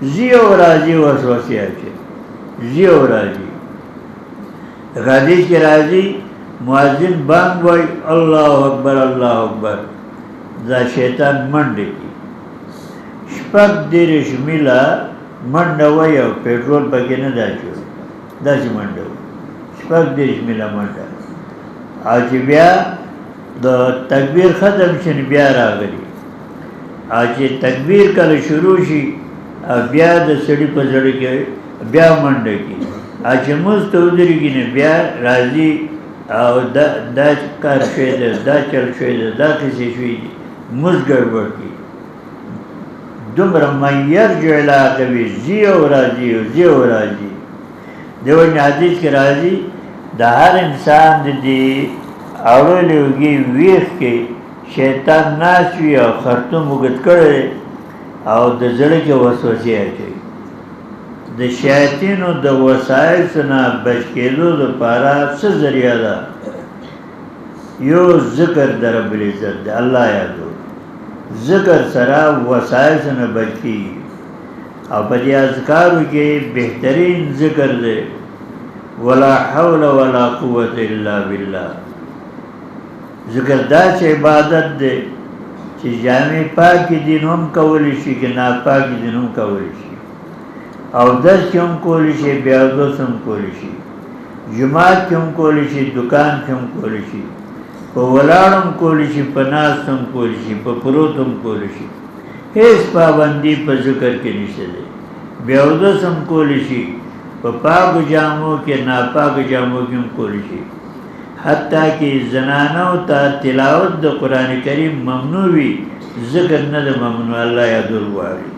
زی او راځي وسوسه اچي زی او راځي حدیث کې راځي مؤذن بانګ وای الله اکبر الله اکبر دا شیطان منډه کی شپږ دیرش میله منډه وای او پېټرول پکې نه داچو داسې منډه شپږ دیرش میله منډه او چې بیا د تکبیر ختم شي بیا راغلی او چې تکبیر کله شروع شي بیا د سړي په زړه کې بیا منډه کی او چې مونځ ته ودرېږي نه بیا راځي او دا کار شوی دی دا چل شوی دی دا کیسې شوي دي مونځ ګډوډ کړي دومره من یرجع الی عقبه ځي او راځي ځي او راځي د وجې حدیث کې راځي د هر انسان د دې اړولې اوږې ویښ کې شیطان ناست وي او خرطوم اوږد کړی او د زړه کې وسوسې اچوي د شیاطینو د وسایلو نه بچ کېدو دپاره څه ذریعه ده یو ذکر د رب العزت دی الله یادول ذکر سره وسایل نه بچ کېږي او په دې اذکارو کې بهترین ذکر دی ولا حول ولا قوة الا بالله ذکر دا چې عبادت دی چې جامع پاکې دین هم کولی شي که ناپاکې دین هم کولی شي او دس کې هم کولی شي بیا اودس هم کولی شي جماعت کې هم کولی شي دکان کې هم کولی شي په ولاړ هم کولی شي په ناست هم کولی شي په پروت هم کولی شي هیڅ پابندي په ذکر کې نشته دی بیا اودس هم کولی شي په پاکو جامو کې ناپاکو جامو کې هم کولی شي حتی کې زنانو ته تلاوت د قرآن کریم ممنوع وي ذکر نه د ممنوع الله یادول غواړي